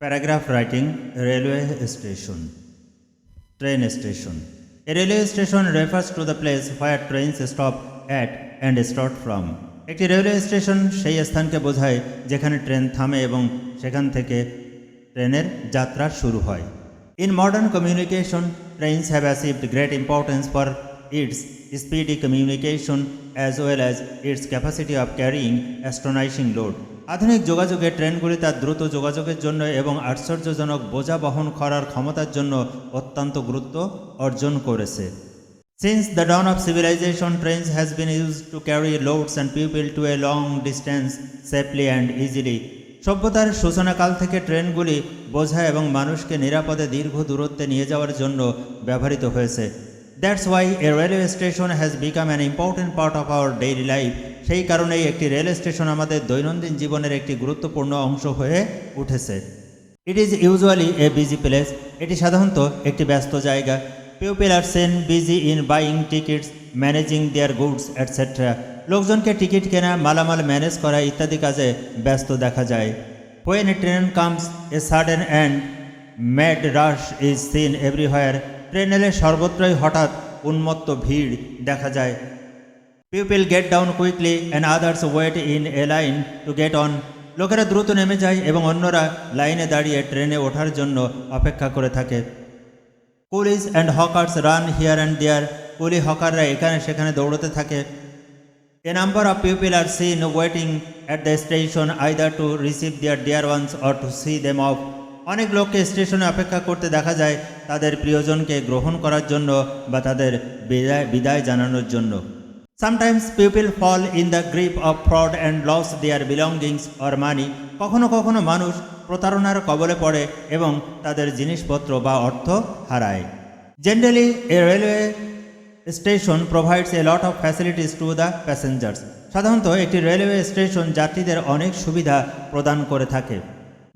Paragraph writing. Railway station. Train station. A railway station refers to the place where trains stop at and start from. একটি railway station সেই স্থানকে বোঝায় যেখানে train থামে এবং সেখান থেকে ট্রেনের যাত্রা শুরু হয়। In modern communication, trains have achieved great importance for its speedy communication as well as its capacity of carrying astonishing load. আধুনিক যোগাযোগে ট্রেনগুলি তার দ্রুত যোগাযোগের জন্য এবং আশ্চর্যজনক বোঝা বহন করার ক্ষমতার জন্য অত্যন্ত গুরুত্ব অর্জন করেছে। Since the dawn of civilization, trains has been used to carry loads and people to a long distance safely and easily. সভ্যতার সূচনাকাল থেকে ট্রেনগুলি বোঝা এবং মানুষকে নিরাপদে দীর্ঘ দূরত্বে নিয়ে যাওয়ার জন্য ব্যবহৃত হয়েছে। That's why a railway station has become an important part of our daily life. সেই কারণেই একটি রেল স্টেশন আমাদের দৈনন্দিন জীবনের একটি গুরুত্বপূর্ণ অংশ হয়ে উঠেছে। It is usually a busy place. এটি সাধারণত একটি ব্যস্ত জায়গা। People are seen busy in buying tickets, managing their goods, etc. লোকজনকে টিকিট কেনা, মালামাল ম্যানেজ করা ইত্যাদি কাজে ব্যস্ত দেখা যায়। When a train comes, a sudden and mad rush is seen everywhere. Train এলে সর্বত্রই হঠাৎ উন্মত্ত ভিড় দেখা যায়। People get down quickly and others wait in a line to get on. লোকেরা দ্রুত নেমে যায় এবং অন্যরা লাইনে দাঁড়িয়ে ট্রেনে ওঠার জন্য অপেক্ষা করে থাকে। Coolies and hawkers run here and there. কুলি হকাররা এখানে সেখানে দৌড়তে থাকে। A number of people are seen waiting at the station either to receive their dear ones or to see them off. অনেক লোককে স্টেশনে অপেক্ষা করতে দেখা যায় তাদের প্রিয়জনকে গ্রহণ করার জন্য বা তাদের বিদায় জানানোর জন্য। Sometimes people fall in the grip of fraud and lose their belongings or money. কখনো কখনো মানুষ প্রতারণার কবলে পড়ে এবং তাদের জিনিসপত্র বা অর্থ হারায়। Generally, a railway station provides a lot of facilities to the passengers. সাধারণত একটি রেলওয়ে স্টেশন যাত্রীদের অনেক সুবিধা প্রদান করে থাকে।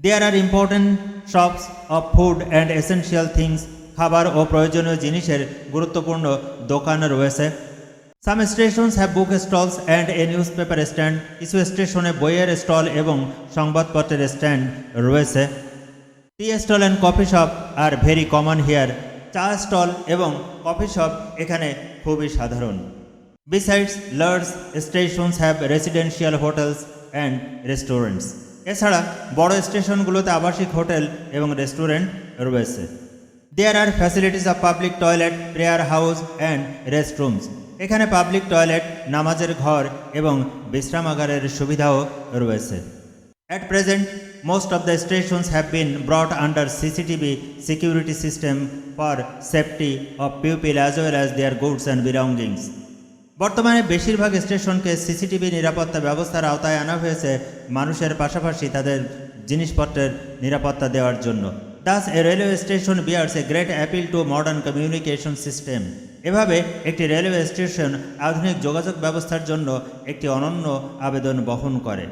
There are important shops of food and essential things. খাবার ও প্রয়োজনীয় জিনিসের গুরুত্বপূর্ণ দোকান রয়েছে। Some stations have book stalls and a newspaper stand. কিছু স্টেশনে বইয়ের স্টল এবং সংবাদপত্রের স্ট্যান্ড রয়েছে। Tea stall and coffee shop are very common here. চা স্টল এবং কফি শপ এখানে খুবই সাধারণ। Besides, large stations have residential hotels and restaurants. এছাড়া বড় স্টেশনগুলোতে আবাসিক হোটেল এবং রেস্টুরেন্ট রয়েছে। There are facilities of public toilet, prayer house and restrooms. এখানে পাবলিক টয়লেট, নামাজের ঘর এবং বিশ্রামাগারের সুবিধাও রয়েছে। At present, most of the stations have been brought under CCTV security system for safety of people as well as their goods and belongings. বর্তমানে বেশিরভাগ স্টেশনকে CCTV নিরাপত্তা ব্যবস্থার আওতায় আনা হয়েছে মানুষের পাশাপাশি তাদের জিনিসপত্রের নিরাপত্তা দেওয়ার জন্য। Thus, a railway station bears a great appeal to modern communication system. এভাবে একটি রেলওয়ে স্টেশন আধুনিক যোগাযোগ ব্যবস্থার জন্য একটি অনন্য আবেদন বহন করে।